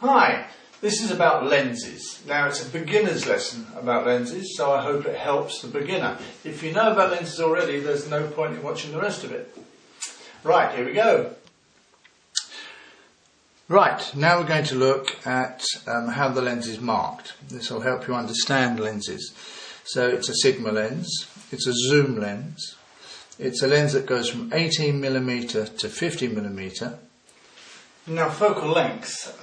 Hi, this is about lenses. Now it's a beginner's lesson about lenses, so I hope it helps the beginner. If you know about lenses already, there's no point in watching the rest of it. Right, here we go. Right, now we're going to look at how the lens is marked. This will help you understand lenses. So it's a Sigma lens, it's a zoom lens, it's a lens that goes from 18mm to 50mm. Now focal length,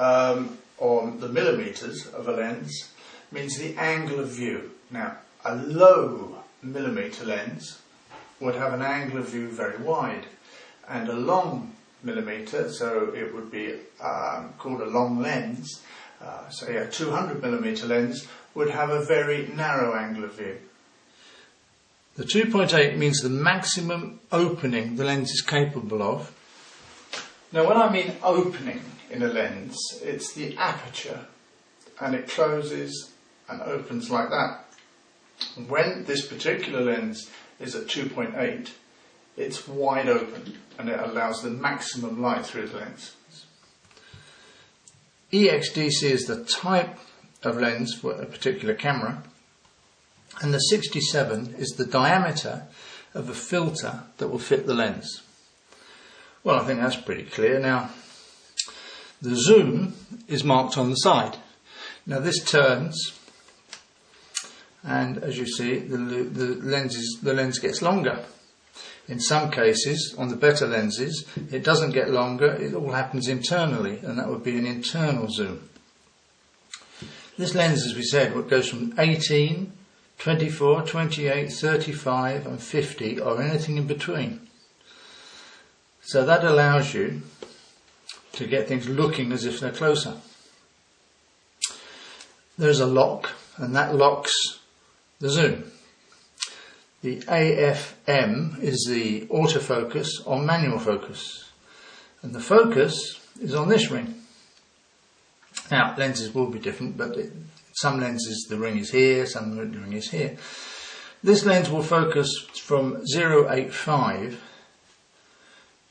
or the millimetres of a lens, means the angle of view. Now a low millimetre lens would have an angle of view very wide, and a long millimetre, so it would be called a long lens, say a 200mm lens, would have a very narrow angle of view. The 2.8 means the maximum opening the lens is capable of. Now when I mean opening in a lens, it's the aperture, and it closes and opens like that. When this particular lens is at 2.8, it's wide open and it allows the maximum light through the lens. EXDC is the type of lens for a particular camera, and the 67 is the diameter of a filter that will fit the lens. Well, I think that's pretty clear. Now, the zoom is marked on the side. Now this turns, and as you see, the lens gets longer. In some cases, on the better lenses, it doesn't get longer, it all happens internally, and that would be an internal zoom. This lens, as we said, goes from 18, 24, 28, 35 and 50, or anything in between. So that allows you to get things looking as if they're closer. There's a lock, and that locks the zoom. The AFM is the autofocus or manual focus, and the focus is on this ring. Now lenses will be different, but some lenses the ring is here, some the ring is here. This lens will focus from 0.85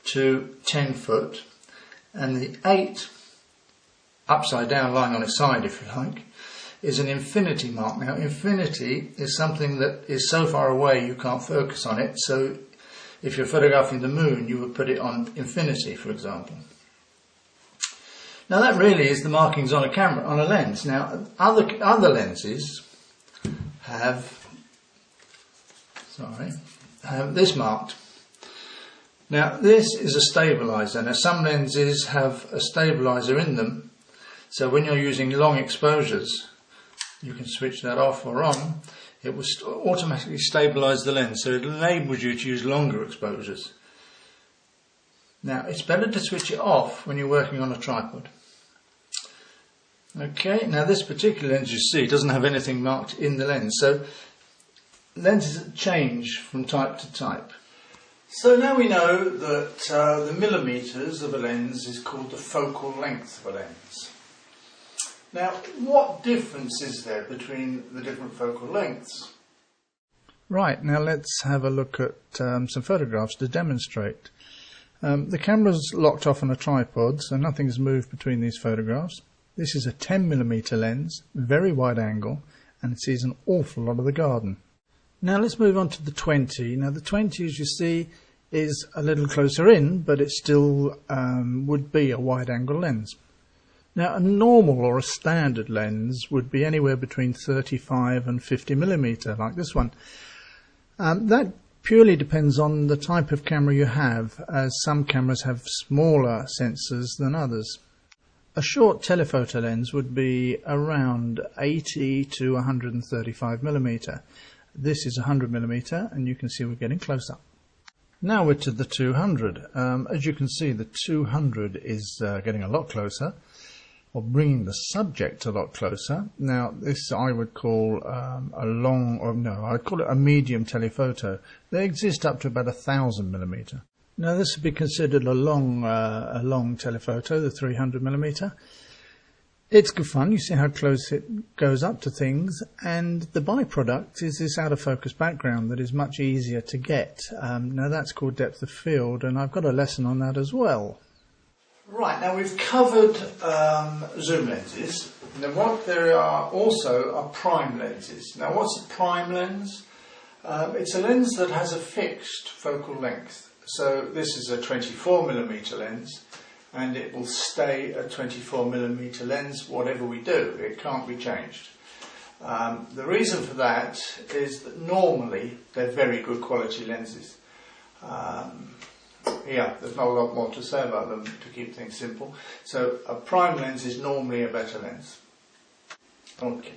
to 10 foot, and the 8 upside down, lying on its side if you like, is an infinity mark. Now infinity is something that is so far away you can't focus on it, so if you're photographing the moon you would put it on infinity, for example. Now that really is the markings on a camera, on a lens. Now other lenses have this marked. Now this is a stabilizer. Now some lenses have a stabilizer in them, so when you're using long exposures you can switch that off or on. It will automatically stabilize the lens, so it enables you to use longer exposures. Now it's better to switch it off when you're working on a tripod. Okay, now this particular lens you see doesn't have anything marked in the lens, so lenses change from type to type. So now we know that the millimetres of a lens is called the focal length of a lens. Now, what difference is there between the different focal lengths? Right, now let's have a look at some photographs to demonstrate. The camera's locked off on a tripod, so nothing's moved between these photographs. This is a 10mm lens, very wide angle, and it sees an awful lot of the garden. Now let's move on to the 20. Now the 20, as you see, is a little closer in, but it still would be a wide angle lens. Now a normal or a standard lens would be anywhere between 35 and 50mm, like this one. That purely depends on the type of camera you have, as some cameras have smaller sensors than others. A short telephoto lens would be around 80 to 135mm. This is 100mm, and you can see we're getting closer. Now we're to the 200. As you can see, the 200 is getting a lot closer, or bringing the subject a lot closer. Now this I would call I'd call it a medium telephoto. They exist up to about 1000mm. Now this would be considered a long telephoto, the 300mm. It's good fun. You see how close it goes up to things, and the byproduct is this out of focus background that is much easier to get. Now that's called depth of field, and I've got a lesson on that as well. Right, now we've covered zoom lenses. Now what there are also are prime lenses. Now what's a prime lens? It's a lens that has a fixed focal length. So this is a 24mm lens, and it will stay a 24mm lens whatever we do. It can't be changed. The reason for that is that normally they're very good quality lenses. Yeah, there's not a lot more to say about them to keep things simple. So a prime lens is normally a better lens. Okay.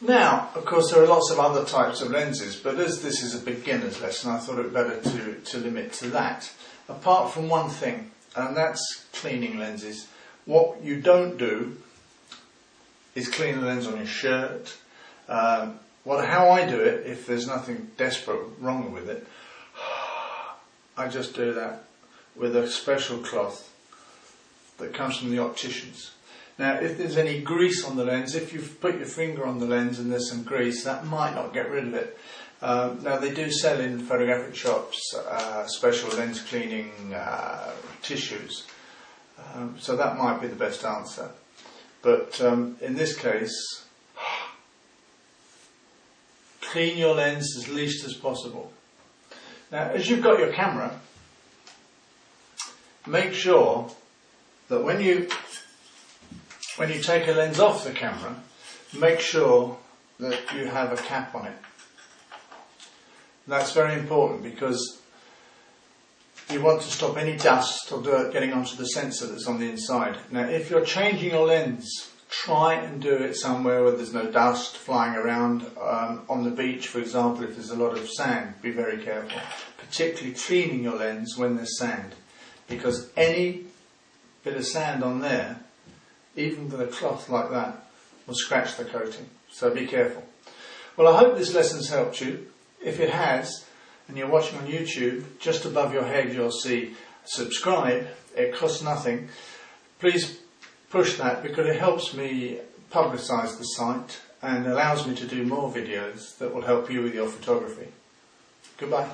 Now, of course, there are lots of other types of lenses, but as this is a beginner's lesson, I thought it better to limit to that. Apart from one thing, and that's cleaning lenses. What you don't do is clean the lens on your shirt. How I do it, if there's nothing desperate wrong with it, I just do that with a special cloth that comes from the opticians. Now, if there's any grease on the lens, if you've put your finger on the lens and there's some grease, that might not get rid of it. Now, they do sell in photographic shops special lens cleaning tissues, so that might be the best answer. But in this case, clean your lens as least as possible. Now, as you've got your camera, make sure that when you take a lens off the camera, make sure that you have a cap on it. That's very important because you want to stop any dust or dirt getting onto the sensor that's on the inside. Now, if you're changing your lens, try and do it somewhere where there's no dust flying around. On the beach, for example, if there's a lot of sand, be very careful. Particularly cleaning your lens when there's sand, because any bit of sand on there, even with a cloth like that, will scratch the coating. So be careful. Well, I hope this lesson's helped you. If it has, and you're watching on YouTube, just above your head you'll see subscribe. It costs nothing. Please push that because it helps me publicise the site and allows me to do more videos that will help you with your photography. Goodbye.